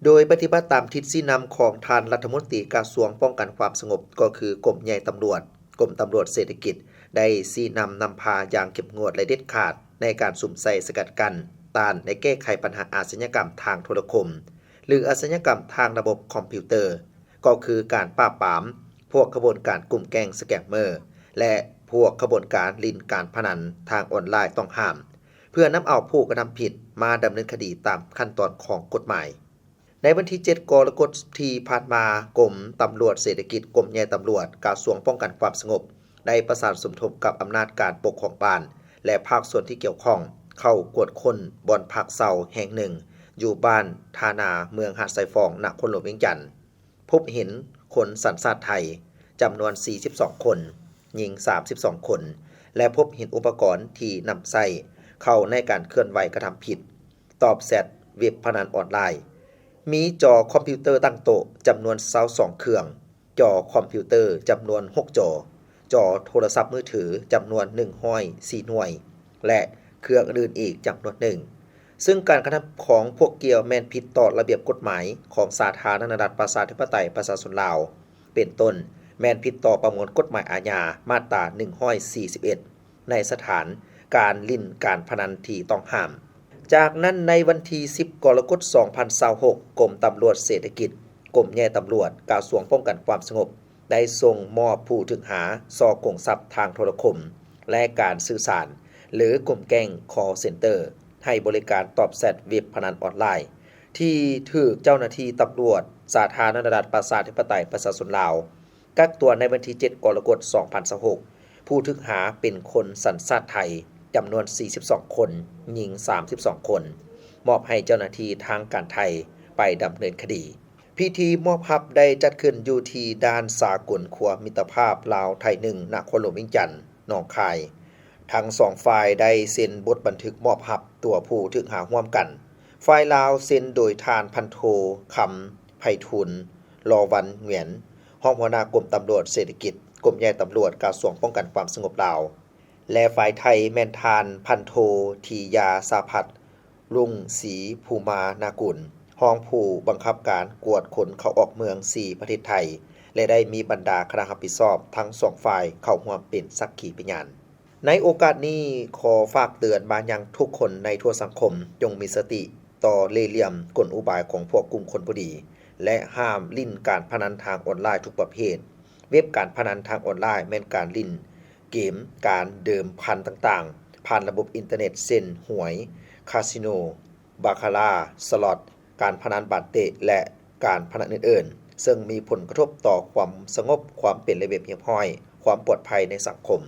โดยปฏิบัติตามทิศชี้นำของท่านรัฐมนตรีกระทรวงป้องกันความสงบก็คือกรมใหญ่ตำรวจกรมตำรวจเศรษฐกิจได้ชี้นำพาอย่างเข้มงวดและเด็ดขาดในการสุ่มใส่สกัดกั้นต้านในแก้ไขปัญหาอาชญากรรมทางโทรคมหรืออาชญากรรมทางระบบคอมพิวเตอร์ก็คือการปราบปรามพวกขบวนการกลุ่มแก๊งสแกมเมอร์และพวกขบวนการลินการพนันทางออนไลน์ต้องห้ามเพื่อนำเอาผู้กระทำผิดมาดำเนินคดีตามขั้นตอนของกฎหมายในวันที่ 7 กรกฎาคมที่ผ่านมากรมตำรวจเศรษฐกิจกรมใหญ่ตำรวจกระทรวงป้องกันความสงบได้ประสานสมทบกับอำนาจการปกครองบ้านและภาคส่วนที่เกี่ยวข้องเข้ากวดค้นบ่อนพักเซาแห่งหนึ่งอยู่บ้านธานาเมืองหาดไซฟองนครหลวงเวียงจันทน์พบเห็นคนสัญชาติไทยจำนวน 42 คนหญิง 32 คนและพบเห็นอุปกรณ์ที่นำใส่เข้าในการเคลื่อนไหวกระทำผิดตอบแชทเว็บพนันออนไลน์มีจอคอมพิวเตอร์ตั้งโต๊ะจำนวน22เครื่องจอคอมพิวเตอร์จำนวน6จอโทรศัพท์มือถือจำนวน104หน่วยและเครื่องอื่นอีกจำนวนหนึ่งซึ่งการกระทำของพวกเกี่ยวแม่นผิดต่อระเบียบกฎหมายของสาธารณรัฐประชาธิปไตยประชาชนลาวเป็นต้นแม่นผิดต่อประมวลกฎหมายอาญามาตรา141ในสถานการลิ่นการพนันที่ต้องห้ามจากนั้นในวันที่ 10 กรกฎาคม 2026 กรมตำรวจเศรษฐกิจกรมใหญ่ตำรวจกระทรวงป้องกันความสงบได้ส่งมอบผู้ถึกหาซ่อกงทรัพย์ทางโทรคมและการสื่อสารหรือกลุ่มแก๊ง call center ให้บริการตอบแชทเว็บพนันออนไลน์ที่ถูกเจ้าหน้าที่ตำรวจสาธารณรัฐประชาธิปไตยประชาชนลาวกักตัวในวันที่ 7 กรกฎาคม 2026 ผู้ถูกหาเป็นคนสัญชาติไทยจำนวน 42 คนหญิง 32 คนมอบให้เจ้าหน้าที่ทางการไทยไปดำเนินคดีพิธีมอบรับได้จัดขึ้นอยู่ที่ด้านสากลขัวมิตรภาพลาวไทย1นครหลวงเวียงจันทน์หนองคายทั้งสองฝ่ายได้เซ็นบทบันทึกมอบรับตัวผู้ถูกหาร่วมกันฝ่ายลาวเซ็นโดยทานพันโทคำไพฑูรย์ลอวันเหวียนรองหัวหน้ากรมตำรวจเศรษฐกิจกรมใหญ่ตำรวจกระทรวงป้องกันความสงบลาวและฝ่ายไทยแม่นทานพันโททียาสาพัฒน์รุ่งศรีภูมานากุลรองผู้บังคับการกวดคนเข้าออกเมือง4ประเทศไทยและได้มีบรรดาคณะรับผิดชอบทั้งสองฝ่ายเข้าร่วมเป็นสักขีพยานในโอกาสนี้ขอฝากเตือนมายังทุกคนในทั่วสังคมจงมีสติต่อเล่ห์เหลี่ยมกลอุบายของพวกกลุ่มคนบ่ดีและห้ามลิ่นการพนันทางออนไลน์ทุกประเภทเว็บการพนันทางออนไลน์แม่นการลิ่นเกมการเดิมพันต่างๆผ่านระบบอินเทอร์เน็ตเช่นหวยคาสิโนบาคาร่าสล็อตการพนันบาดเตะและการพนันอื่นๆซึ่งมีผลกระทบต่อความสงบความเป็นระเบียบเรียบร้อยความปลอดภัยในสังคม